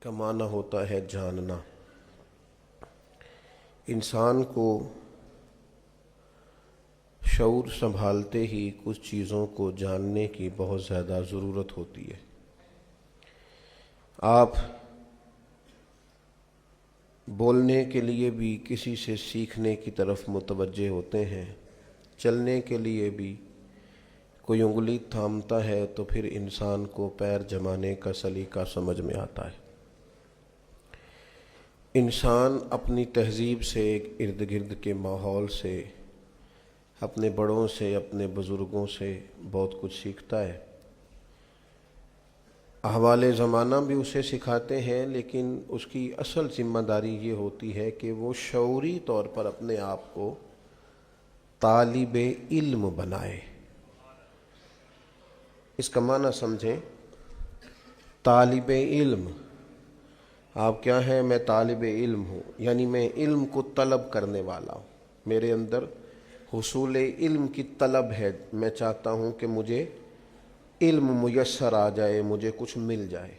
کا معنی ہوتا ہے جاننا۔ انسان کو شعور سنبھالتے ہی کچھ چیزوں کو جاننے کی بہت زیادہ ضرورت ہوتی ہے۔ آپ بولنے کے لیے بھی کسی سے سیکھنے کی طرف متوجہ ہوتے ہیں، چلنے کے لیے بھی کوئی انگلی تھامتا ہے تو پھر انسان کو پیر جمانے کا سلیقہ سمجھ میں آتا ہے۔ انسان اپنی تہذیب سے، ارد گرد کے ماحول سے، اپنے بڑوں سے، اپنے بزرگوں سے بہت کچھ سیکھتا ہے۔ احوال زمانہ بھی اسے سکھاتے ہیں، لیکن اس کی اصل ذمہ داری یہ ہوتی ہے کہ وہ شعوری طور پر اپنے آپ کو طالب علم بنائے۔ اس کا معنی سمجھیں، طالب علم۔ آپ کیا ہیں؟ میں طالب علم ہوں، یعنی میں علم کو طلب کرنے والا ہوں، میرے اندر حصول علم کی طلب ہے، میں چاہتا ہوں کہ مجھے علم میسر آ جائے، مجھے کچھ مل جائے۔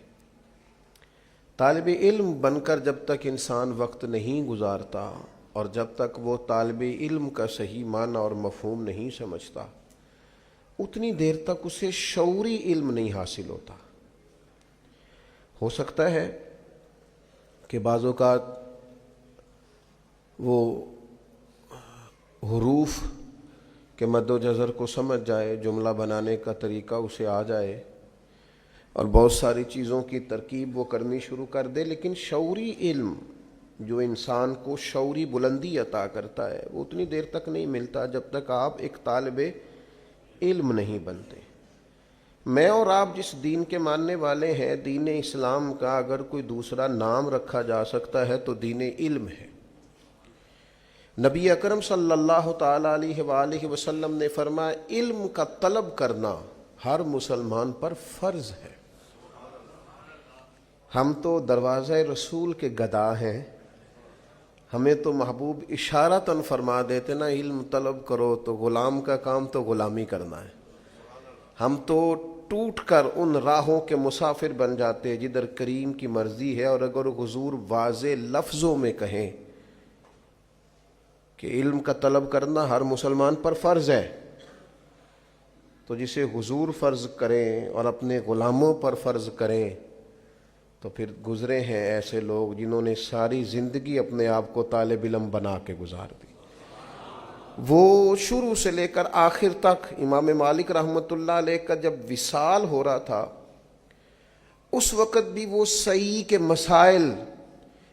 طالب علم بن کر جب تک انسان وقت نہیں گزارتا اور جب تک وہ طالب علم کا صحیح معنی اور مفہوم نہیں سمجھتا، اتنی دیر تک اسے شعوری علم نہیں حاصل ہوتا۔ ہو سکتا ہے کہ بعض اوقات وہ حروف کے مد و جزر کو سمجھ جائے، جملہ بنانے کا طریقہ اسے آ جائے اور بہت ساری چیزوں کی ترکیب وہ کرنی شروع کر دے، لیکن شعوری علم جو انسان کو شعوری بلندی عطا کرتا ہے وہ اتنی دیر تک نہیں ملتا جب تک آپ ایک طالب علم نہیں بنتے۔ میں اور آپ جس دین کے ماننے والے ہیں، دین اسلام کا اگر کوئی دوسرا نام رکھا جا سکتا ہے تو دین علم ہے۔ نبی اکرم صلی اللہ تعالیٰ علیہ وآلہ وسلم نے فرمایا، علم کا طلب کرنا ہر مسلمان پر فرض ہے۔ ہم تو دروازہ رسول کے گدا ہیں، ہمیں تو محبوب اشارتاً فرما دیتے نا، علم طلب کرو، تو غلام کا کام تو غلامی کرنا ہے۔ ہم تو ٹوٹ کر ان راہوں کے مسافر بن جاتے جدھر کریم کی مرضی ہے، اور اگر حضور واضح لفظوں میں کہیں کہ علم کا طلب کرنا ہر مسلمان پر فرض ہے، تو جسے حضور فرض کریں اور اپنے غلاموں پر فرض کریں، تو پھر گزرے ہیں ایسے لوگ جنہوں نے ساری زندگی اپنے آپ کو طالب علم بنا کے گزار دی۔ وہ شروع سے لے کر آخر تک، امام مالک رحمۃ اللہ علیہ کا جب وصال ہو رہا تھا اس وقت بھی وہ صحیح کے مسائل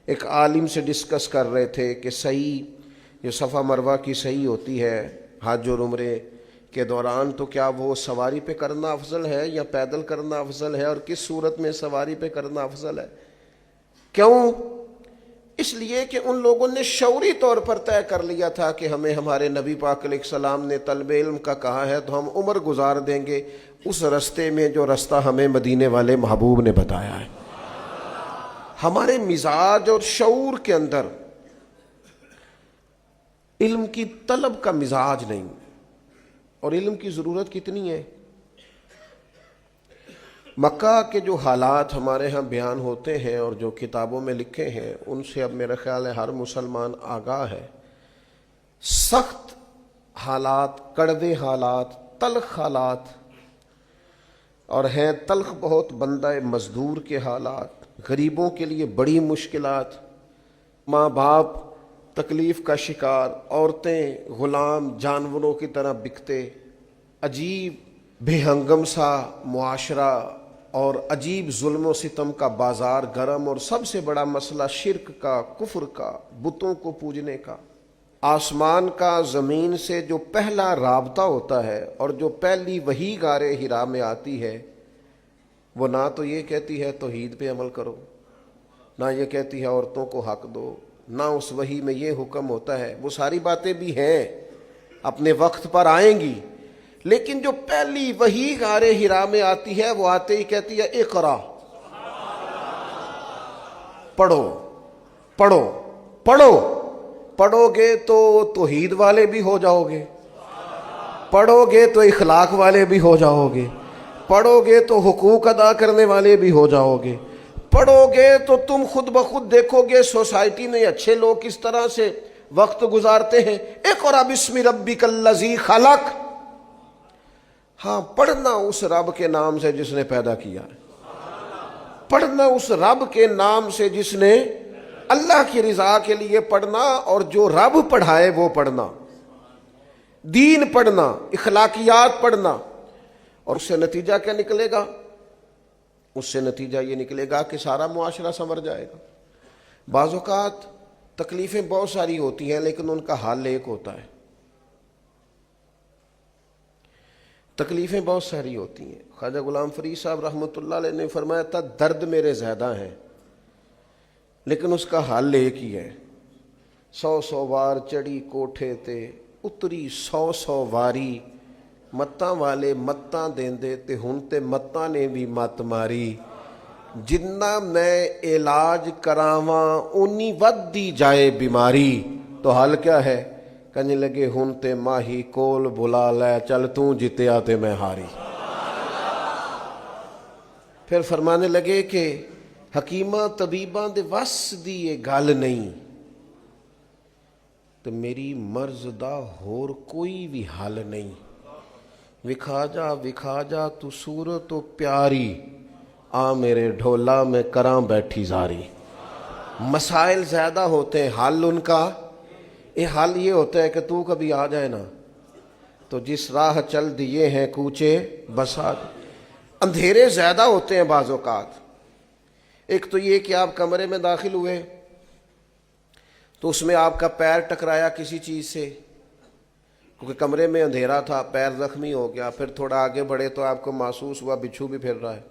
ایک عالم سے ڈسکس کر رہے تھے کہ صحیح جو صفا مروہ کی صحیح ہوتی ہے حج اور عمرے کے دوران، تو کیا وہ سواری پہ کرنا افضل ہے یا پیدل کرنا افضل ہے، اور کس صورت میں سواری پہ کرنا افضل ہے؟ کیوں؟ اس لیے کہ ان لوگوں نے شعوری طور پر طے کر لیا تھا کہ ہمیں ہمارے نبی پاک علیہ السلام نے طلب علم کا کہا ہے تو ہم عمر گزار دیں گے اس رستے میں جو رستہ ہمیں مدینے والے محبوب نے بتایا ہے۔ ہمارے مزاج اور شعور کے اندر علم کی طلب کا مزاج نہیں، اور علم کی ضرورت کتنی ہے۔ مکہ کے جو حالات ہمارے ہاں بیان ہوتے ہیں اور جو کتابوں میں لکھے ہیں، ان سے اب میرا خیال ہے ہر مسلمان آگاہ ہے۔ سخت حالات، کڑوے حالات، تلخ حالات، اور ہیں تلخ بہت بندہ مزدور کے حالات، غریبوں کے لیے بڑی مشکلات، ماں باپ تکلیف کا شکار، عورتیں غلام جانوروں کی طرح بکتے، عجیب بے ہنگم سا معاشرہ اور عجیب ظلم و ستم کا بازار گرم، اور سب سے بڑا مسئلہ شرک کا، کفر کا، بتوں کو پوجنے کا۔ آسمان کا زمین سے جو پہلا رابطہ ہوتا ہے اور جو پہلی وحی غار حرا میں آتی ہے، وہ نہ تو یہ کہتی ہے توحید پہ عمل کرو، نہ یہ کہتی ہے عورتوں کو حق دو، نہ اس وحی میں یہ حکم ہوتا ہے۔ وہ ساری باتیں بھی ہیں، اپنے وقت پر آئیں گی، لیکن جو پہلی وحی غار حرا میں آتی ہے وہ آتے ہی کہتی ہے اقرا، پڑھو پڑھو پڑھو۔ پڑھو گے تو توحید والے بھی ہو جاؤ گے، پڑھو گے تو اخلاق والے بھی ہو جاؤ گے، پڑھو گے تو حقوق ادا کرنے والے بھی ہو جاؤ گے، پڑھو گے تو تم خود بخود دیکھو گے سوسائٹی میں اچھے لوگ کس طرح سے وقت گزارتے ہیں. اقرأ باسم ربک الذی خلق. ہاں پڑھنا اس رب کے نام سے جس نے پیدا کیا ہے، پڑھنا اس رب کے نام سے جس نے اللہ کی رضا کے لیے پڑھنا، اور جو رب پڑھائے وہ پڑھنا، دین پڑھنا، اخلاقیات پڑھنا. اور اس سے نتیجہ کیا نکلے گا؟ اس سے نتیجہ یہ نکلے گا کہ سارا معاشرہ سنور جائے گا. بعض اوقات تکلیفیں بہت ساری ہوتی ہیں لیکن ان کا حل ایک ہوتا ہے. تکلیفیں بہت ساری ہوتی ہیں. خواجہ غلام فرید صاحب رحمۃ اللہ علیہ نے فرمایا تھا درد میرے زیادہ ہیں لیکن اس کا حل ایک ہی ہے. 100 وار چڑھی کوٹھے تے اتری 100 واری، متاں والے متاں دیندے تے ہن تے متاں نے بھی مت ماری. جنہ میں علاج کراواں اونی ودی جائے بیماری. تو حل کیا ہے؟ کہنے لگے ہن تے ماہی کول بلا لے، چل تو جتیا تے میں ہاری. پھر فرمانے لگے کہ حکیماں طبیباں دے وس دی یہ گل نہیں، تو میری مرض دا ہور کوئی بھی حل نہیں. وکھا جا تو صورت تو پیاری، آ میرے ڈھولا میں کراں بیٹھی زاری. مسائل زیادہ ہوتے ہیں، حل ان کا حل یہ ہوتا ہے کہ تو کبھی آ جائے نا تو جس راہ چل دیے ہیں کوچے بسا. اندھیرے زیادہ ہوتے ہیں بعض اوقات. ایک تو یہ کہ آپ کمرے میں داخل ہوئے تو اس میں آپ کا پیر ٹکرایا کسی چیز سے، کیونکہ کمرے میں اندھیرا تھا، پیر زخمی ہو گیا. پھر تھوڑا آگے بڑھے تو آپ کو محسوس ہوا بچھو بھی پھر رہا ہے.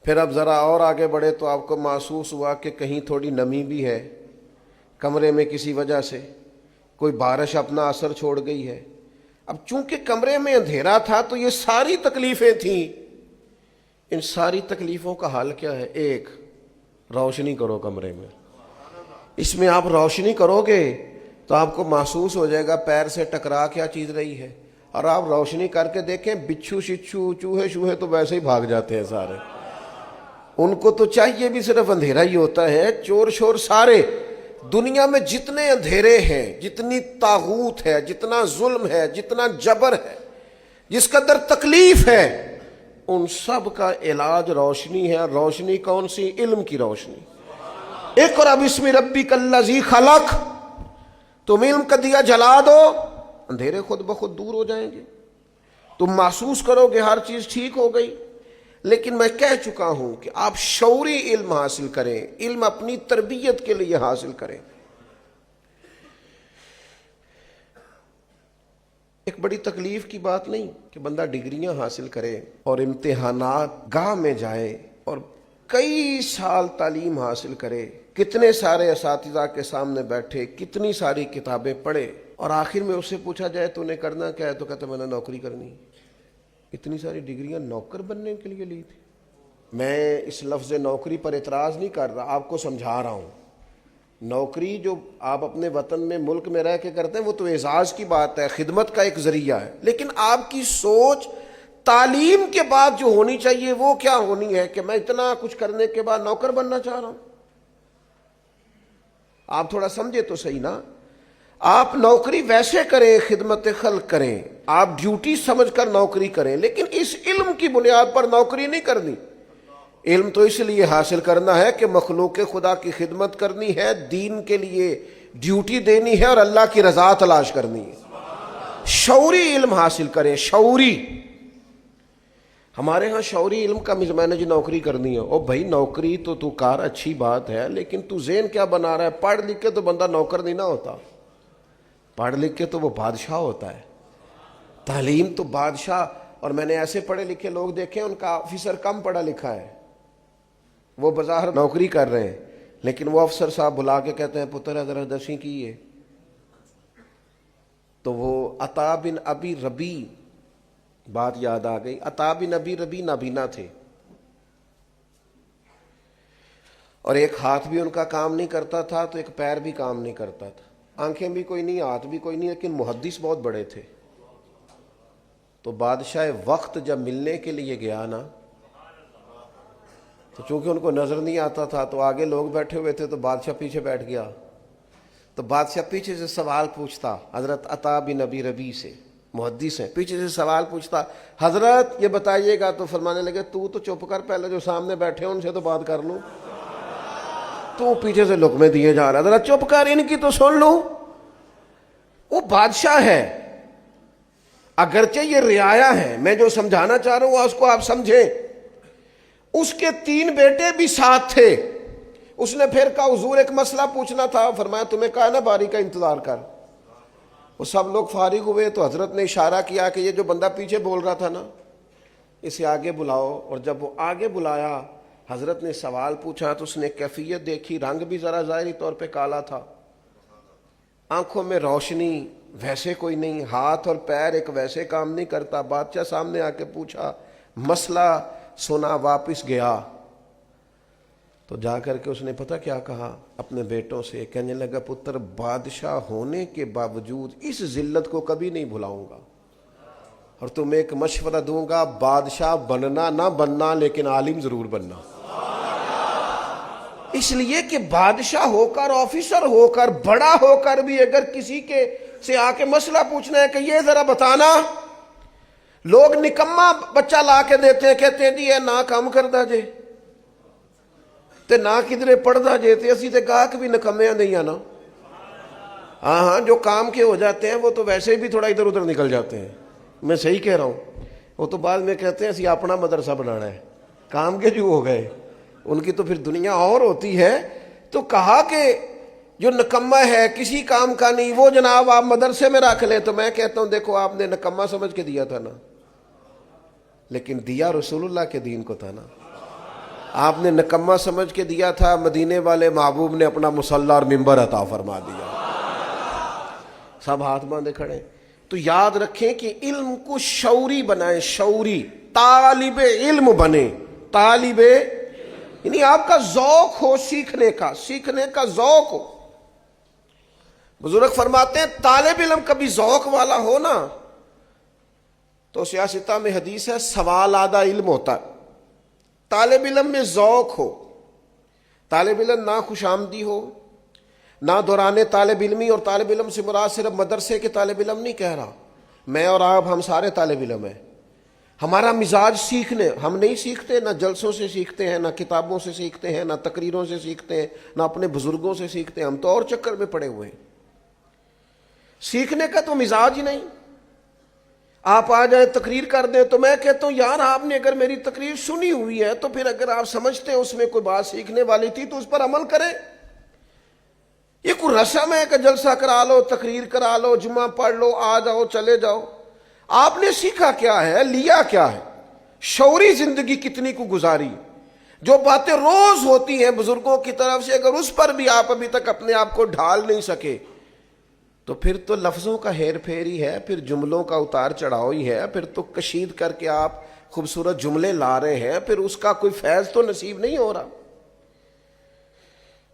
پھر اب ذرا اور آگے بڑھے تو آپ کو محسوس ہوا کہ کہیں تھوڑی نمی بھی ہے کمرے میں، کسی وجہ سے کوئی بارش اپنا اثر چھوڑ گئی ہے. اب چونکہ کمرے میں اندھیرا تھا تو یہ ساری تکلیفیں تھیں. ان ساری تکلیفوں کا حل کیا ہے؟ ایک، روشنی کرو کمرے میں. اس میں آپ روشنی کرو گے تو آپ کو محسوس ہو جائے گا پیر سے ٹکرا کیا چیز رہی ہے. اور آپ روشنی کر کے دیکھیں بچھو شچھو چوہے شوہے تو ویسے ہی بھاگ جاتے ہیں سارے. ان کو تو چاہیے بھی صرف اندھیرا ہی ہوتا ہے. چور شور سارے دنیا میں جتنے اندھیرے ہیں، جتنی طاغوت ہے، جتنا ظلم ہے، جتنا جبر ہے، جس قدر تکلیف ہے، ان سب کا علاج روشنی ہے. روشنی کون سی؟ علم کی روشنی. اقرأ باسم ربک الذی خلق. تم علم کا دیا جلا دو، اندھیرے خود بخود دور ہو جائیں گے. تم محسوس کرو گے ہر چیز ٹھیک ہو گئی. لیکن میں کہہ چکا ہوں کہ آپ شعوری علم حاصل کریں، علم اپنی تربیت کے لیے حاصل کریں. ایک بڑی تکلیف کی بات نہیں کہ بندہ ڈگریاں حاصل کرے اور امتحانات گاہ میں جائے اور کئی سال تعلیم حاصل کرے، کتنے سارے اساتذہ کے سامنے بیٹھے، کتنی ساری کتابیں پڑھے، اور آخر میں اس سے پوچھا جائے تو نے کرنا کیا ہے، تو کہتا میں نے نوکری کرنی. اتنی ساری ڈگریاں نوکر بننے کے لیے لی تھی. میں اس لفظ نوکری پر اعتراض نہیں کر رہا، آپ کو سمجھا رہا ہوں. نوکری جو آپ اپنے وطن میں ملک میں رہ کے کرتے ہیں وہ تو اعزاز کی بات ہے، خدمت کا ایک ذریعہ ہے. لیکن آپ کی سوچ تعلیم کے بعد جو ہونی چاہیے وہ کیا ہونی ہے کہ میں اتنا کچھ کرنے کے بعد نوکر بننا چاہ رہا ہوں. آپ تھوڑا سمجھے تو صحیح نا. آپ نوکری ویسے کریں، خدمت خلق کریں، آپ ڈیوٹی سمجھ کر نوکری کریں، لیکن اس علم کی بنیاد پر نوکری نہیں کرنی. علم تو اس لیے حاصل کرنا ہے کہ مخلوق خدا کی خدمت کرنی ہے، دین کے لیے ڈیوٹی دینی ہے اور اللہ کی رضا تلاش کرنی ہے. شعوری علم حاصل کریں. شعوری، ہمارے ہاں شعوری علم کا میں نے جو نوکری کرنی ہے، او بھائی نوکری تو کار اچھی بات ہے، لیکن تو ذہن کیا بنا رہا ہے؟ پڑھ لکھ کے تو بندہ نوکر نہیں نہ ہوتا، پڑھ لکھ کے تو وہ بادشاہ ہوتا ہے. تعلیم تو بادشاہ. اور میں نے ایسے پڑھے لکھے لوگ دیکھے ان کا آفیسر کم پڑھا لکھا ہے، وہ بظاہر نوکری کر رہے ہیں، لیکن وہ افسر صاحب بلا کے کہتے ہیں پتر ذرا دسیں کی ہے. تو وہ عطا بن ابی ربی بات یاد آ گئی. عطا بن ابی ربی نابینا تھے اور ایک ہاتھ بھی ان کا کام نہیں کرتا تھا تو ایک پیر بھی کام نہیں کرتا تھا. آنکھیں بھی کوئی نہیں، ہاتھ بھی کوئی نہیں، لیکن محدث بہت بڑے تھے. تو بادشاہ وقت جب ملنے کے لیے گیا نا تو چونکہ ان کو نظر نہیں آتا تھا تو آگے لوگ بیٹھے ہوئے تھے تو بادشاہ پیچھے بیٹھ گیا. تو بادشاہ پیچھے سے سوال پوچھتا, حضرت عطا بن ابی ربیع سے محدث ہیں, پیچھے سے سوال پوچھتا, حضرت یہ بتائیے گا. تو فرمانے لگے تو چپ کر, پہلے جو سامنے بیٹھے ہیں ان سے تو بات کر لوں. تو پیچھے سے لقمے دیے جا رہا, حضرت چپ کر, ان کی تو سن لوں. وہ بادشاہ ہے, اگرچہ یہ رعایا ہے, میں جو سمجھانا چاہ رہا ہوں اس کو آپ سمجھیں. اس کے 3 بیٹے بھی ساتھ تھے. اس نے پھر کہا حضور ایک مسئلہ پوچھنا تھا. فرمایا تمہیں کہا نا باری کا انتظار کر. وہ سب لوگ فارغ ہوئے تو حضرت نے اشارہ کیا کہ یہ جو بندہ پیچھے بول رہا تھا نا, اسے آگے بلاؤ. اور جب وہ آگے بلایا, حضرت نے سوال پوچھا تو اس نے کیفیت دیکھی, رنگ بھی ذرا ظاہری طور پہ کالا تھا, آنکھوں میں روشنی ویسے کوئی نہیں, ہاتھ اور پیر ایک ویسے کام نہیں کرتا. بادشاہ سامنے آ کے پوچھا, مسئلہ سنا, واپس گیا. تو جا کر کے اس نے پتہ کیا کہا اپنے بیٹوں سے, کہنے لگا پتر بادشاہ ہونے کے باوجود اس ذلت کو کبھی نہیں بھلاؤں گا, اور تمہیں ایک مشورہ دوں گا, بادشاہ بننا نہ بننا لیکن عالم ضرور بننا. اس لیے کہ بادشاہ ہو کر, آفیسر ہو کر, بڑا ہو کر بھی اگر کسی کے سے آ کے مسئلہ پوچھنا ہے کہ یہ ذرا بتانا, لوگ نکما بچہ لا کے دیتے ہیں, کہتے ہیں جی یہ نہ کام کردا جے تے نہ کدھرے پڑھدا جے, تے اسی تے گاہک بھی نکمے نہیں آنا. ہاں جو کام کے ہو جاتے ہیں وہ تو ویسے بھی تھوڑا ادھر ادھر نکل جاتے ہیں. میں صحیح کہہ رہا ہوں. وہ تو بعد میں کہتے ہیں اسی اپنا مدرسہ بنانا ہے, کام کے جو ہو گئے ان کی تو پھر دنیا اور ہوتی ہے. تو کہا کہ جو نکما ہے کسی کام کا نہیں, وہ جناب آپ مدرسے میں رکھ لیں. تو میں کہتا ہوں دیکھو آپ نے نکما سمجھ کے دیا تھا نا, لیکن دیا رسول اللہ کے دین کو تھا نا. آپ نے نکما سمجھ کے دیا تھا, مدینے والے محبوب نے اپنا مصلی اور ممبر عطا فرما دیا. سب ہاتھ باندھے کھڑے. تو یاد رکھیں کہ علم کو شعوری بنائیں, شعوری, طالب علم بنے, طالب یعنی آپ کا ذوق ہو سیکھنے کا ذوق ہو. بزرگ فرماتے ہیں طالب علم کبھی ذوق والا ہو نا, تو سیاستہ میں حدیث ہے سوال آدھا علم ہوتا ہے. طالب علم میں ذوق ہو, طالب علم نہ خوش آمدی ہو, نہ دوران طالب علمی. اور طالب علم سے مراد صرف مدرسے کے طالب علم نہیں کہہ رہا, میں اور آپ ہم سارے طالب علم ہیں. ہمارا مزاج سیکھنے, ہم نہیں سیکھتے, نہ جلسوں سے سیکھتے ہیں, نہ کتابوں سے سیکھتے ہیں, نہ تقریروں سے سیکھتے ہیں, نہ اپنے بزرگوں سے سیکھتے ہیں. ہم تو اور چکر میں پڑے ہوئے ہیں. سیکھنے کا تو مزاج ہی نہیں. آپ آ جائیں تقریر کر دیں تو میں کہتا ہوں یار آپ نے اگر میری تقریر سنی ہوئی ہے تو پھر اگر آپ سمجھتے ہیں اس میں کوئی بات سیکھنے والی تھی تو اس پر عمل کریں. یہ کوئی رسم ہے کہ جلسہ کرا لو, تقریر کرا لو, جمعہ پڑھ لو, آ جاؤ چلے جاؤ. آپ نے سیکھا کیا ہے, لیا کیا ہے, شعوری زندگی کتنی کو گزاری. جو باتیں روز ہوتی ہیں بزرگوں کی طرف سے, اگر اس پر بھی آپ ابھی تک اپنے آپ کو ڈھال نہیں سکے تو پھر تو لفظوں کا ہیر پھیر ہی ہے, پھر جملوں کا اتار چڑھاؤ ہی ہے, پھر تو کشید کر کے آپ خوبصورت جملے لا رہے ہیں, پھر اس کا کوئی فیض تو نصیب نہیں ہو رہا.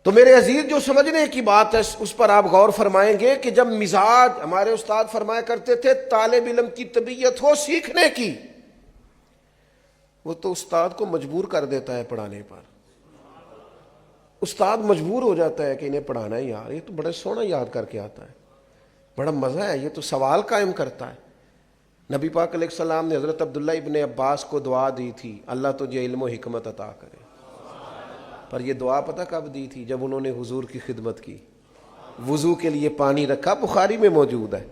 تو میرے عزیز جو سمجھنے کی بات ہے اس پر آپ غور فرمائیں گے کہ جب مزاج, ہمارے استاد فرمایا کرتے تھے طالب علم کی طبیعت ہو سیکھنے کی, وہ تو استاد کو مجبور کر دیتا ہے پڑھانے پر. استاد مجبور ہو جاتا ہے کہ انہیں پڑھانا ہے, یار یہ تو بڑا سونا یاد کر کے آتا ہے, بڑا مزہ ہے, یہ تو سوال قائم کرتا ہے. نبی پاک علیہ السلام نے حضرت عبداللہ ابن عباس کو دعا دی تھی, اللہ تجھے علم و حکمت عطا کرے. پر یہ دعا پتہ کب دی تھی؟ جب انہوں نے حضور کی خدمت کی, وضو کے لیے پانی رکھا, بخاری میں موجود ہے,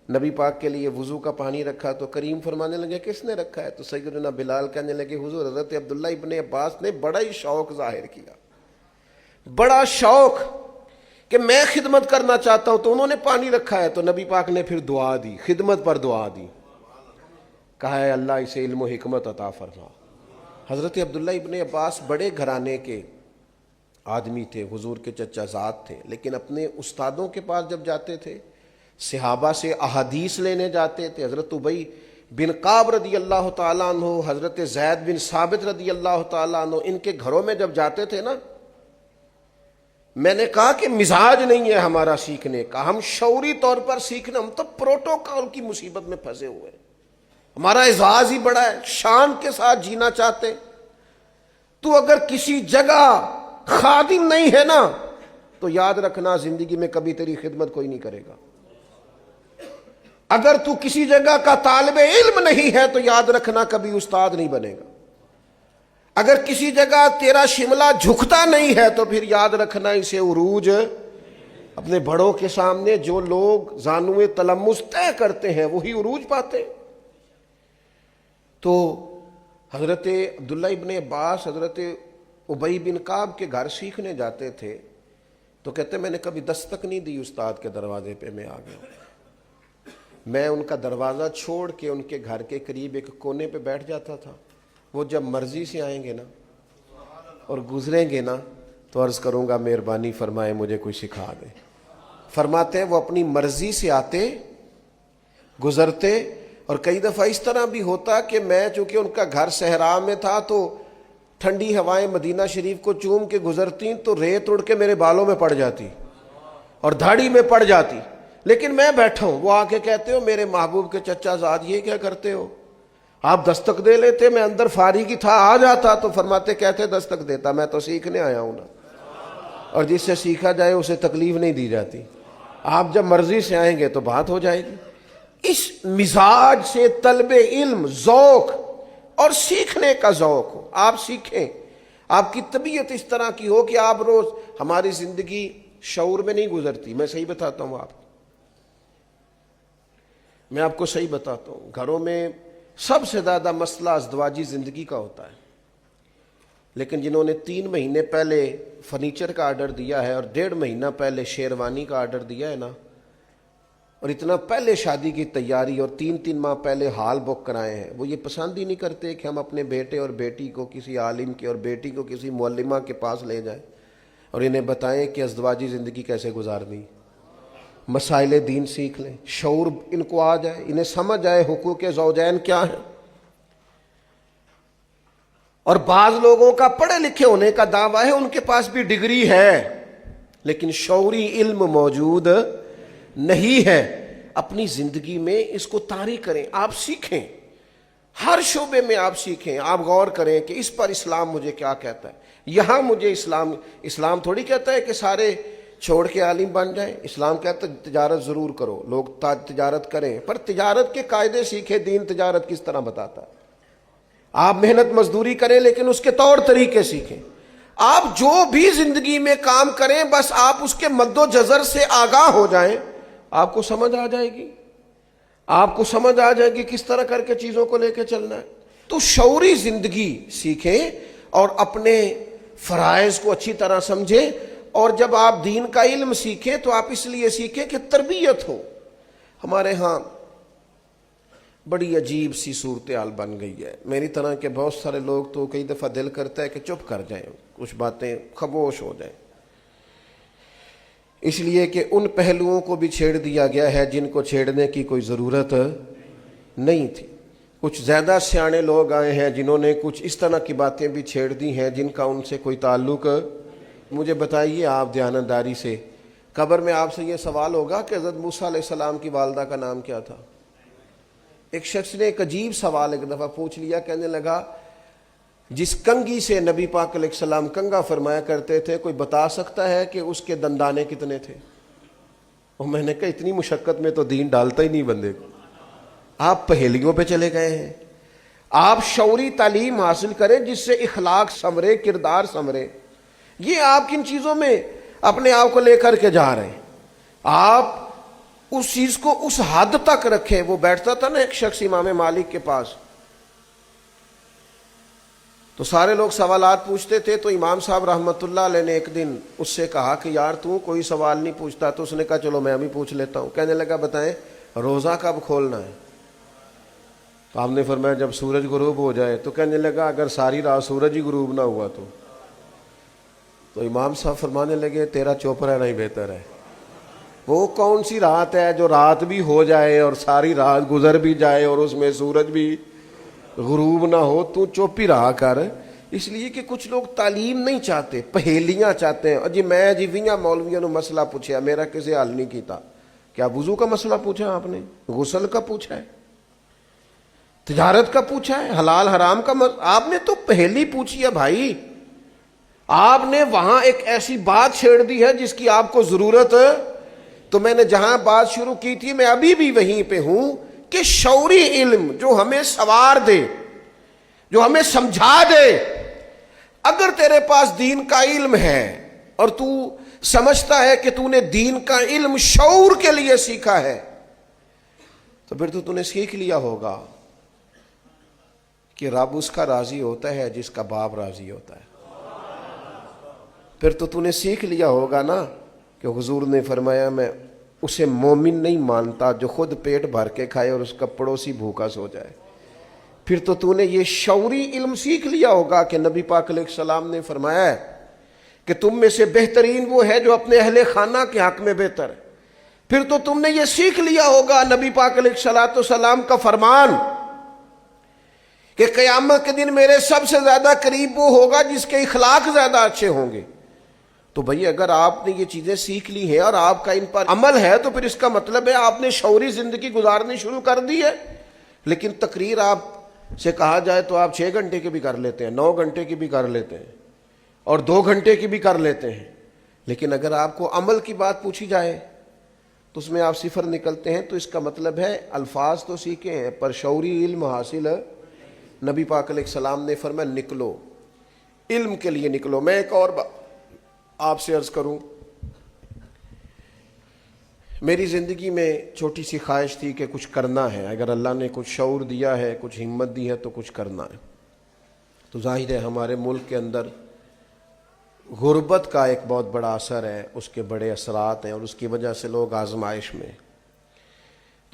نبی پاک کے لیے وضو کا پانی رکھا تو کریم فرمانے لگے کس نے رکھا ہے؟ تو سیدنا بلال کہنے لگے حضور حضرت عبداللہ ابن عباس نے بڑا ہی شوق ظاہر کیا, بڑا شوق کہ میں خدمت کرنا چاہتا ہوں, تو انہوں نے پانی رکھا ہے. تو نبی پاک نے پھر دعا دی, خدمت پر دعا دی, کہا ہے اللہ اسے علم و حکمت عطا فرما. حضرت عبداللہ ابن عباس بڑے گھرانے کے آدمی تھے, حضور کے چچا زاد تھے, لیکن اپنے استادوں کے پاس جب جاتے تھے, صحابہ سے احادیث لینے جاتے تھے. حضرت ابی بن کعب رضی اللہ تعالیٰ عنہ, حضرت زید بن ثابت رضی اللہ تعالیٰ عنہ, ان کے گھروں میں جب جاتے تھے نا, میں نے کہا کہ مزاج نہیں ہے ہمارا سیکھنے کا, ہم شعوری طور پر سیکھنا, ہم تو پروٹوکول کی مصیبت میں پھنسے ہوئے ہیں. ہمارا اعزاز ہی بڑا ہے, شان کے ساتھ جینا چاہتے. تو اگر کسی جگہ خادم نہیں ہے نا تو یاد رکھنا زندگی میں کبھی تیری خدمت کوئی نہیں کرے گا. اگر تو کسی جگہ کا طالب علم نہیں ہے تو یاد رکھنا کبھی استاد نہیں بنے گا. اگر کسی جگہ تیرا شملہ جھکتا نہیں ہے تو پھر یاد رکھنا اسے عروج اپنے بڑوں کے سامنے جو لوگ زانوے تلمس طے کرتے ہیں وہی عروج پاتے. تو حضرت عبداللہ ابن عباس حضرت ابی بن کعب کے گھر سیکھنے جاتے تھے تو کہتے میں نے کبھی دستک نہیں دی استاد کے دروازے پہ میں آ گیا. میں ان کا دروازہ چھوڑ کے ان کے گھر کے قریب ایک کونے پہ بیٹھ جاتا تھا. وہ جب مرضی سے آئیں گے نا اور گزریں گے نا تو عرض کروں گا مہربانی فرمائے مجھے کوئی سکھا دے. فرماتے ہیں وہ اپنی مرضی سے آتے گزرتے اور کئی دفعہ اس طرح بھی ہوتا کہ میں چونکہ ان کا گھر صحرا میں تھا تو ٹھنڈی ہوائیں مدینہ شریف کو چوم کے گزرتی تو ریت اڑ کے میرے بالوں میں پڑ جاتی اور دھاڑی میں پڑ جاتی. لیکن میں بیٹھا ہوں. وہ آ کے کہتے ہو میرے محبوب کے چچا زاد یہ کیا کرتے ہو؟ آپ دستک دے لیتے. میں اندر فارغ تھا آ جاتا تو فرماتے کہتے دستک دیتا میں تو سیکھنے آیا ہوں نا. اور جس سے سیکھا جائے اسے تکلیف نہیں دی جاتی. آپ جب مرضی سے آئیں گے تو بات ہو جائے گی. اس مزاج سے طلب علم ذوق اور سیکھنے کا ذوق ہو. آپ سیکھیں. آپ کی طبیعت اس طرح کی ہو کہ آپ روز ہماری زندگی شعور میں نہیں گزرتی. میں صحیح بتاتا ہوں میں آپ کو صحیح بتاتا ہوں. گھروں میں سب سے زیادہ مسئلہ ازدواجی زندگی کا ہوتا ہے. لیکن جنہوں نے 3 مہینے پہلے فرنیچر کا آرڈر دیا ہے اور 1.5 مہینہ پہلے شیروانی کا آرڈر دیا ہے نا اور اتنا پہلے شادی کی تیاری اور 3 ماہ پہلے ہال بک کرائے ہیں وہ یہ پسند ہی نہیں کرتے کہ ہم اپنے بیٹے اور بیٹی کو کسی عالم کے اور بیٹی کو کسی معلمہ کے پاس لے جائیں اور انہیں بتائیں کہ ازدواجی زندگی کیسے گزارنی. مسائل دین سیکھ لیں. شعور ان کو آ جائے. انہیں سمجھ آئے حقوق زوجین کیا ہیں. اور بعض لوگوں کا پڑھے لکھے ہونے کا دعویٰ ہے ان کے پاس بھی ڈگری ہے لیکن شعوری علم موجود نہیں ہے. اپنی زندگی میں اس کو طاری کریں. آپ سیکھیں. ہر شعبے میں آپ سیکھیں. آپ غور کریں کہ اس پر اسلام مجھے کیا کہتا ہے. یہاں مجھے اسلام تھوڑی کہتا ہے کہ سارے چھوڑ کے عالم بن جائیں. اسلام کہتا ہے تجارت ضرور کرو. لوگ تجارت کریں پر تجارت کے قاعدے سیکھیں. دین تجارت کس طرح بتاتا ہے. آپ محنت مزدوری کریں لیکن اس کے طور طریقے سیکھیں. آپ جو بھی زندگی میں کام کریں بس آپ اس کے مد و جزر سے آگاہ ہو جائیں. آپ کو سمجھ آ جائے گی. آپ کو سمجھ آ جائے گی کس طرح کر کے چیزوں کو لے کے چلنا ہے. تو شعوری زندگی سیکھیں اور اپنے فرائض کو اچھی طرح سمجھیں. اور جب آپ دین کا علم سیکھیں تو آپ اس لیے سیکھیں کہ تربیت ہو. ہمارے ہاں بڑی عجیب سی صورتحال بن گئی ہے. میری طرح کے بہت سارے لوگ تو کئی دفعہ دل کرتا ہے کہ چپ کر جائیں, کچھ باتیں خاموش ہو جائیں, اس لیے کہ ان پہلوؤں کو بھی چھیڑ دیا گیا ہے جن کو چھیڑنے کی کوئی ضرورت نہیں تھی. کچھ زیادہ سیانے لوگ آئے ہیں جنہوں نے کچھ اس طرح کی باتیں بھی چھیڑ دی ہیں جن کا ان سے کوئی تعلق. مجھے بتائیے آپ دیانتداری سے, قبر میں آپ سے یہ سوال ہوگا کہ حضرت موسیٰ علیہ السلام کی والدہ کا نام کیا تھا؟ ایک شخص نے ایک عجیب سوال ایک دفعہ پوچھ لیا. کہنے لگا جس کنگھی سے نبی پاک علیہ السلام کنگھا فرمایا کرتے تھے کوئی بتا سکتا ہے کہ اس کے دندانے کتنے تھے؟ اور میں نے کہا اتنی مشقت میں تو دین ڈالتا ہی نہیں بندے کو. آپ پہیلیوں پہ چلے گئے ہیں. آپ شعوری تعلیم حاصل کریں جس سے اخلاق سنورے, کردار سنورے. یہ آپ کن چیزوں میں اپنے آپ کو لے کر کے جا رہے ہیں؟ آپ اس چیز کو اس حد تک رکھیں. وہ بیٹھتا تھا نا ایک شخص امام مالک کے پاس, تو سارے لوگ سوالات پوچھتے تھے. تو امام صاحب رحمۃ اللہ علیہ نے ایک دن اس سے کہا کہ یار تو کوئی سوال نہیں پوچھتا. تو اس نے کہا چلو میں بھی پوچھ لیتا ہوں. کہنے لگا بتائیں روزہ کب کھولنا ہے؟ تو آپ نے فرمایا جب سورج غروب ہو جائے. تو کہنے لگا اگر ساری رات سورج ہی غروب نہ ہوا تو امام صاحب فرمانے لگے تیرا چوپ رہنا ہی بہتر ہے. وہ کون سی رات ہے جو رات بھی ہو جائے اور ساری رات گزر بھی جائے اور اس میں سورج بھی غروب نہ ہو؟ تو چپ ہی رہا کر. اس لیے کہ کچھ لوگ تعلیم نہیں چاہتے, پہیلیاں چاہتے ہیں. جی میں جی 20 مولویوں نے مسئلہ پوچھا, میرا کسی حل نہیں کیتا. کیا وضو کا مسئلہ پوچھا آپ نے؟ غسل کا پوچھا ہے؟ تجارت کا پوچھا ہے؟ حلال حرام کا آپ نے تو پہلی پوچھی ہے بھائی. آپ نے وہاں ایک ایسی بات چھیڑ دی ہے جس کی آپ کو ضرورت ہے. تو میں نے جہاں بات شروع کی تھی میں ابھی بھی وہیں پہ ہوں کہ شعوری علم جو ہمیں سوار دے، جو ہمیں سمجھا دے. اگر تیرے پاس دین کا علم ہے اور تو سمجھتا ہے کہ تو نے دین کا علم شعور کے لیے سیکھا ہے، تو پھر تو نے سیکھ لیا ہوگا کہ رب اس کا راضی ہوتا ہے جس کا باپ راضی ہوتا ہے. پھر تو نے سیکھ لیا ہوگا نا کہ حضور نے فرمایا میں اسے مومن نہیں مانتا جو خود پیٹ بھر کے کھائے اور اس کا پڑوسی بھوکا سو جائے. پھر تو نے یہ شعوری علم سیکھ لیا ہوگا کہ نبی پاک علیہ السلام نے فرمایا ہے کہ تم میں سے بہترین وہ ہے جو اپنے اہل خانہ کے حق میں بہتر ہے. پھر تو تم نے یہ سیکھ لیا ہوگا نبی پاک علیہ السلام کا فرمان کہ قیامت کے دن میرے سب سے زیادہ قریب وہ ہوگا جس کے اخلاق زیادہ اچھے ہوں گے. تو بھئی اگر آپ نے یہ چیزیں سیکھ لی ہیں اور آپ کا ان پر عمل ہے تو پھر اس کا مطلب ہے آپ نے شعوری زندگی گزارنی شروع کر دی ہے. لیکن تقریر آپ سے کہا جائے تو آپ 6 گھنٹے کی بھی کر لیتے ہیں، 9 گھنٹے کی بھی کر لیتے ہیں اور 2 گھنٹے کی بھی کر لیتے ہیں. لیکن اگر آپ کو عمل کی بات پوچھی جائے تو اس میں آپ صفر نکلتے ہیں. تو اس کا مطلب ہے الفاظ تو سیکھے ہیں پر شعوری علم حاصل ہے. نبی پاک علیہ السلام نے فرمایا نکلو، علم کے لیے نکلو. میں ایک اور بات آپ سے عرض کروں، میری زندگی میں چھوٹی سی خواہش تھی کہ کچھ کرنا ہے. اگر اللہ نے کچھ شعور دیا ہے، کچھ ہمت دی ہے تو کچھ کرنا ہے. تو ظاہر ہے ہمارے ملک کے اندر غربت کا ایک بہت بڑا اثر ہے، اس کے بڑے اثرات ہیں اور اس کی وجہ سے لوگ آزمائش میں.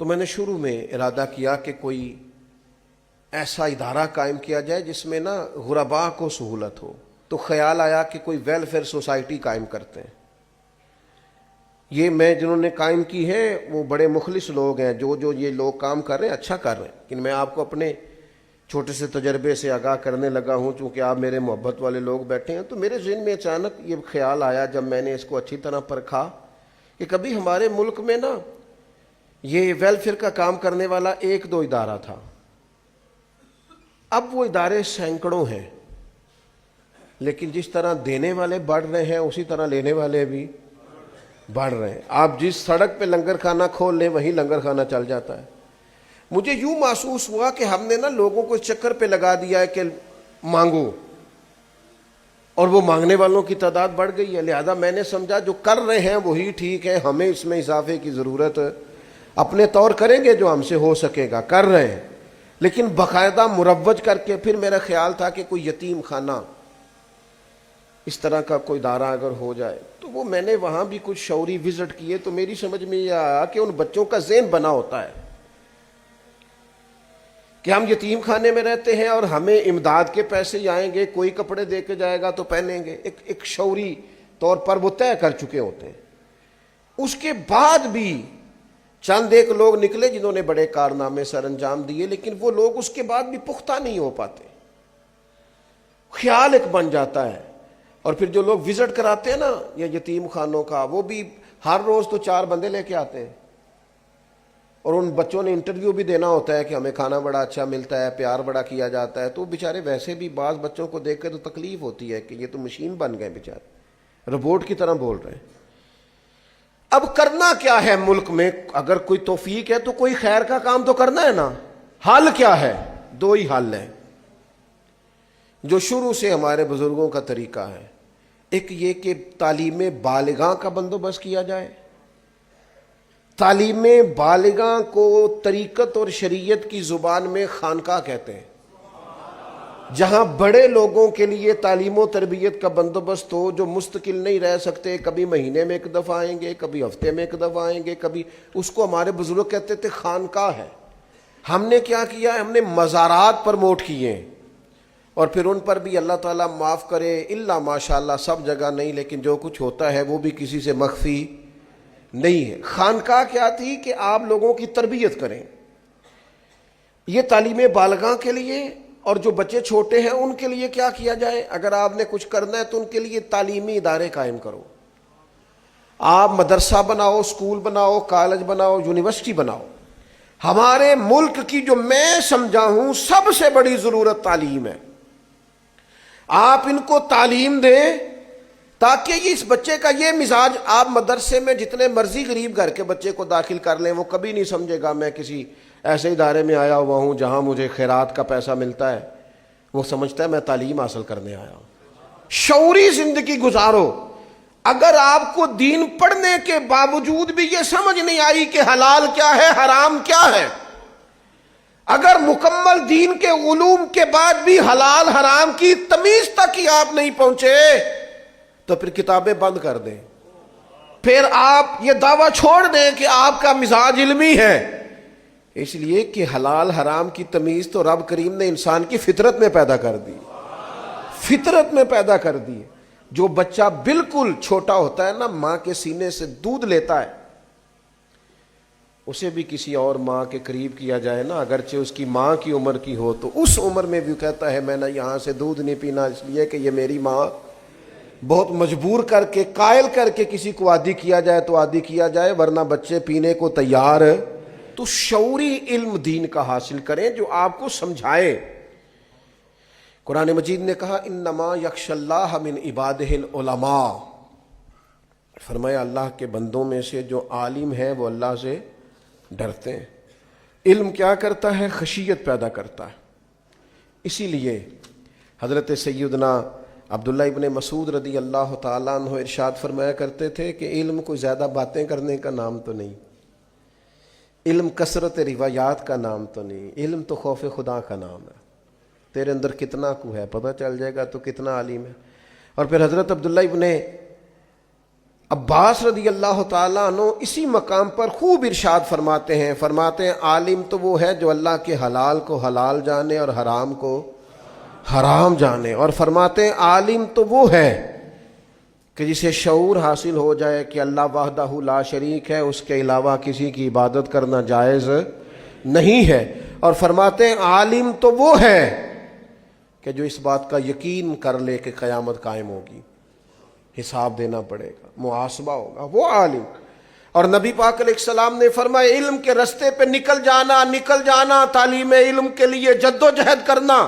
تو میں نے شروع میں ارادہ کیا کہ کوئی ایسا ادارہ قائم کیا جائے جس میں نا غرباء کو سہولت ہو. تو خیال آیا کہ کوئی ویلفیئر سوسائٹی قائم کرتے ہیں. یہ میں جنہوں نے قائم کی ہے وہ بڑے مخلص لوگ ہیں، جو یہ لوگ کام کر رہے ہیں اچھا کر رہے ہیں. لیکن میں آپ کو اپنے چھوٹے سے تجربے سے آگاہ کرنے لگا ہوں، چونکہ آپ میرے محبت والے لوگ بیٹھے ہیں. تو میرے ذہن میں اچانک یہ خیال آیا جب میں نے اس کو اچھی طرح پرکھا کہ کبھی ہمارے ملک میں نا یہ ویلفیئر کا کام کرنے والا 1-2 ادارہ تھا. اب وہ ادارے سینکڑوں ہیں، لیکن جس طرح دینے والے بڑھ رہے ہیں اسی طرح لینے والے بھی بڑھ رہے ہیں. آپ جس سڑک پہ لنگر خانہ کھول لیں وہیں لنگر خانہ چل جاتا ہے. مجھے یوں محسوس ہوا کہ ہم نے نا لوگوں کو اس چکر پہ لگا دیا ہے کہ مانگو، اور وہ مانگنے والوں کی تعداد بڑھ گئی ہے. لہذا میں نے سمجھا جو کر رہے ہیں وہی ٹھیک ہے، ہمیں اس میں اضافے کی ضرورت ہے. اپنے طور کریں گے جو ہم سے ہو سکے گا، کر رہے ہیں لیکن باقاعدہ مروج کر کے. پھر میرا خیال تھا کہ کوئی یتیم خانہ اس طرح کا کوئی ادارہ اگر ہو جائے. تو وہ میں نے وہاں بھی کچھ شعوری وزٹ کیے تو میری سمجھ میں یہ آیا کہ ان بچوں کا ذہن بنا ہوتا ہے کہ ہم یتیم خانے میں رہتے ہیں اور ہمیں امداد کے پیسے ہی آئیں گے، کوئی کپڑے دے کے جائے گا تو پہنیں گے. ایک شعوری طور پر وہ طے کر چکے ہوتے ہیں. اس کے بعد بھی چند ایک لوگ نکلے جنہوں نے بڑے کارنامے سر انجام دیے، لیکن وہ لوگ اس کے بعد بھی پختہ نہیں ہو پاتے. خیال ایک بن جاتا ہے. اور پھر جو لوگ وزٹ کراتے ہیں نا یا یتیم خانوں کا، وہ بھی ہر روز تو 4 بندے لے کے آتے ہیں اور ان بچوں نے انٹرویو بھی دینا ہوتا ہے کہ ہمیں کھانا بڑا اچھا ملتا ہے، پیار بڑا کیا جاتا ہے. تو بیچارے ویسے بھی بعض بچوں کو دیکھ کے تو تکلیف ہوتی ہے کہ یہ تو مشین بن گئے بیچارے، روبوٹ کی طرح بول رہے ہیں. اب کرنا کیا ہے ملک میں؟ اگر کوئی توفیق ہے تو کوئی خیر کا کام تو کرنا ہے نا. حل کیا ہے؟ 2 ہی حل ہیں جو شروع سے ہمارے بزرگوں کا طریقہ ہے. ایک یہ کہ تعلیم بالغاں کا بندوبست کیا جائے. تعلیم بالغاں کو طریقت اور شریعت کی زبان میں خانقاہ کہتے ہیں، جہاں بڑے لوگوں کے لیے تعلیم و تربیت کا بندوبست ہو، جو مستقل نہیں رہ سکتے، کبھی مہینے میں 1 دفعہ آئیں گے، کبھی ہفتے میں 1 دفعہ آئیں گے، کبھی. اس کو ہمارے بزرگ کہتے تھے خانقاہ ہے. ہم نے کیا کیا ہے؟ ہم نے مزارات پرموٹ کیے ہیں اور پھر ان پر بھی اللہ تعالیٰ معاف کرے الا ماشاءاللہ سب جگہ نہیں، لیکن جو کچھ ہوتا ہے وہ بھی کسی سے مخفی نہیں ہے. خانقاہ کیا تھی کہ آپ لوگوں کی تربیت کریں. یہ تعلیم بالغاں کے لیے. اور جو بچے چھوٹے ہیں ان کے لیے کیا کیا جائے؟ اگر آپ نے کچھ کرنا ہے تو ان کے لیے تعلیمی ادارے قائم کرو. آپ مدرسہ بناؤ، اسکول بناؤ، کالج بناؤ، یونیورسٹی بناؤ. ہمارے ملک کی جو میں سمجھا ہوں سب سے بڑی ضرورت تعلیم ہے. آپ ان کو تعلیم دیں تاکہ اس بچے کا یہ مزاج، آپ مدرسے میں جتنے مرضی غریب گھر کے بچے کو داخل کر لیں، وہ کبھی نہیں سمجھے گا میں کسی ایسے ادارے میں آیا ہوا ہوں جہاں مجھے خیرات کا پیسہ ملتا ہے. وہ سمجھتا ہے میں تعلیم حاصل کرنے آیا ہوں. شعوری زندگی گزارو. اگر آپ کو دین پڑھنے کے باوجود بھی یہ سمجھ نہیں آئی کہ حلال کیا ہے حرام کیا ہے، اگر مکمل دین کے علوم کے بعد بھی حلال حرام کی تمیز تک ہی آپ نہیں پہنچے، تو پھر کتابیں بند کر دیں. پھر آپ یہ دعویٰ چھوڑ دیں کہ آپ کا مزاج علمی ہے. اس لیے کہ حلال حرام کی تمیز تو رب کریم نے انسان کی فطرت میں پیدا کر دی، فطرت میں پیدا کر دی. جو بچہ بالکل چھوٹا ہوتا ہے نا، ماں کے سینے سے دودھ لیتا ہے، اسے بھی کسی اور ماں کے قریب کیا جائے نا، اگرچہ اس کی ماں کی عمر کی ہو، تو اس عمر میں بھی کہتا ہے میں نے یہاں سے دودھ نہیں پینا، اس لیے کہ یہ میری ماں. بہت مجبور کر کے قائل کر کے کسی کو عادی کیا جائے تو عادی کیا جائے، ورنہ بچے پینے کو تیار. تو شعوری علم دین کا حاصل کریں جو آپ کو سمجھائے. قرآن مجید نے کہا انما یخشی اللہ من عبادہ العلماء، فرمایا اللہ کے بندوں میں سے جو عالم ہیں وہ اللہ سے ڈرتے ہیں. علم کیا کرتا ہے؟ خشیت پیدا کرتا ہے. اسی لیے حضرت سیدنا عبداللہ ابن مسعود رضی اللہ تعالیٰ عنہ ارشاد فرمایا کرتے تھے کہ علم کوئی زیادہ باتیں کرنے کا نام تو نہیں، علم کثرت روایات کا نام تو نہیں، علم تو خوف خدا کا نام ہے. تیرے اندر کتنا کو ہے پتہ چل جائے گا تو کتنا عالم ہے. اور پھر حضرت عبداللہ ابن عباس رضی اللہ تعالیٰ عنہ اسی مقام پر خوب ارشاد فرماتے ہیں عالم تو وہ ہے جو اللہ کے حلال کو حلال جانے اور حرام کو حرام جانے. اور فرماتے ہیں عالم تو وہ ہے کہ جسے شعور حاصل ہو جائے کہ اللہ وحدہ لا شریک ہے، اس کے علاوہ کسی کی عبادت کرنا جائز نہیں ہے. اور فرماتے ہیں عالم تو وہ ہے کہ جو اس بات کا یقین کر لے کہ قیامت قائم ہوگی، حساب دینا پڑے گا، محاسبہ ہوگا، وہ عالم. اور نبی پاک علیہ السلام نے فرمایا علم کے رستے پہ نکل جانا، تعلیم علم کے لیے جد و جہد کرنا.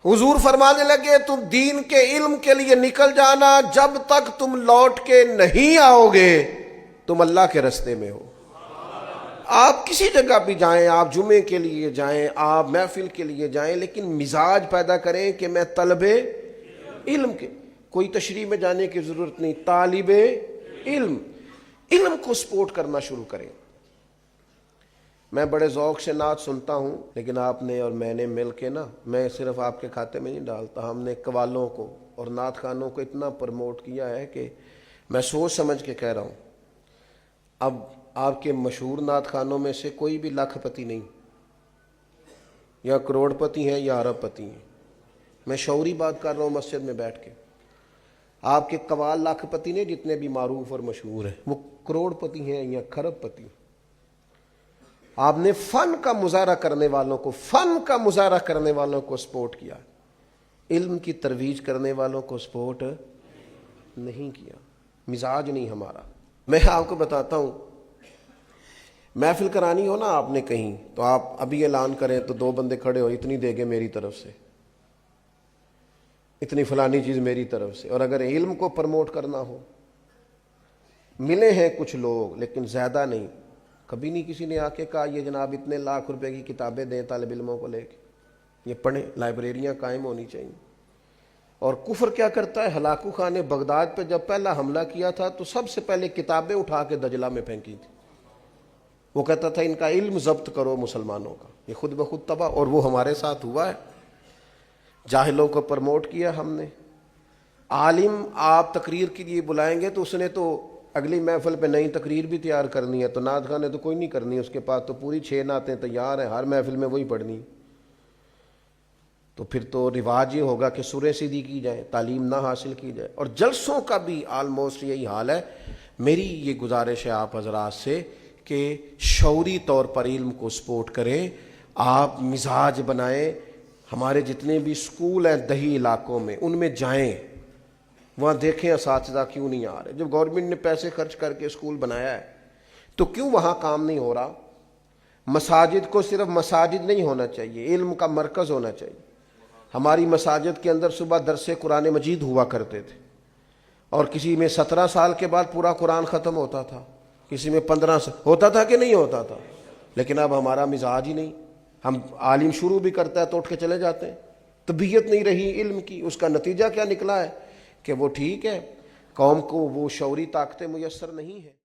حضور فرمانے لگے تم دین کے علم کے لیے نکل جانا، جب تک تم لوٹ کے نہیں آؤ گے تم اللہ کے رستے میں ہو. آپ کسی جگہ بھی جائیں، آپ جمعے کے لیے جائیں، آپ محفل کے لیے جائیں، لیکن مزاج پیدا کریں کہ میں طلب علم کے. کوئی تشریح میں جانے کی ضرورت نہیں، طالب علم کو سپورٹ کرنا شروع کریں. میں بڑے ذوق سے نعت سنتا ہوں، لیکن آپ نے اور میں نے مل کے نا، میں صرف آپ کے کھاتے میں نہیں ڈالتا، ہم نے قوالوں کو اور نعت خانوں کو اتنا پروموٹ کیا ہے کہ میں سوچ سمجھ کے کہہ رہا ہوں. اب آپ کے مشہور نعت خانوں میں سے کوئی بھی لاکھ پتی نہیں، یا کروڑ پتی ہیں یا ارب پتی ہیں. میں شعوری بات کر رہا ہوں مسجد میں بیٹھ کے. آپ کے قوال لاکھ پتی نہیں جتنے بھی معروف اور مشہور ہیں، وہ کروڑ پتی ہیں یا کھرب پتی. آپ نے فن کا مظاہرہ کرنے والوں کو سپورٹ کیا، علم کی ترویج کرنے والوں کو سپورٹ نہیں کیا. مزاج نہیں ہمارا. میں آپ کو بتاتا ہوں، محفل کرانی ہو نا آپ نے کہیں، تو آپ ابھی اعلان کریں تو 2 بندے کھڑے ہو، اتنی دے گے میری طرف سے، اتنی فلانی چیز میری طرف سے. اور اگر علم کو پروموٹ کرنا ہو، ملے ہیں کچھ لوگ لیکن زیادہ نہیں. کبھی نہیں کسی نے آ کے کہا یہ جناب اتنے لاکھ روپے کی کتابیں دیں طالب علموں کو لے کے، یہ پڑھیں. لائبریریاں قائم ہونی چاہیے. اور کفر کیا کرتا ہے؟ ہلاکو خان نے بغداد پہ جب پہلا حملہ کیا تھا تو سب سے پہلے کتابیں اٹھا کے دجلہ میں پھینکی تھی. وہ کہتا تھا ان کا علم ضبط کرو مسلمانوں کا. یہ خود بخود تباہ. اور وہ ہمارے ساتھ ہوا ہے. جاہلوں کو پروموٹ کیا ہم نے. عالم آپ تقریر کے لیے بلائیں گے تو اس نے تو اگلی محفل پہ نئی تقریر بھی تیار کرنی ہے، تو نعت خان نے تو کوئی نہیں کرنی، اس کے پاس تو پوری 6 نعتیں تیار ہیں، ہر محفل میں وہی پڑھنی. تو پھر تو رواج یہ ہوگا کہ سریں سیدھی کی جائیں، تعلیم نہ حاصل کی جائے. اور جلسوں کا بھی آلموسٹ یہی حال ہے. میری یہ گزارش ہے آپ حضرات سے کہ شعوری طور پر علم کو سپورٹ کریں، آپ مزاج بنائیں. ہمارے جتنے بھی اسکول ہیں دیہی علاقوں میں، ان میں جائیں، وہاں دیکھیں اساتذہ کیوں نہیں آ رہے. جب گورنمنٹ نے پیسے خرچ کر کے اسکول بنایا ہے تو کیوں وہاں کام نہیں ہو رہا؟ مساجد کو صرف مساجد نہیں ہونا چاہیے، علم کا مرکز ہونا چاہیے. ہماری مساجد کے اندر صبح درس قرآن مجید ہوا کرتے تھے، اور کسی میں 17 سال کے بعد پورا قرآن ختم ہوتا تھا، کسی میں 15 سال ہوتا تھا کہ نہیں ہوتا تھا. لیکن اب ہمارا مزاج ہی نہیں. ہم عالم شروع بھی کرتا ہے تو اٹھ کے چلے جاتے ہیں. طبیعت نہیں رہی علم کی. اس کا نتیجہ کیا نکلا ہے کہ وہ ٹھیک ہے، قوم کو وہ شعوری طاقتیں میسر نہیں ہیں.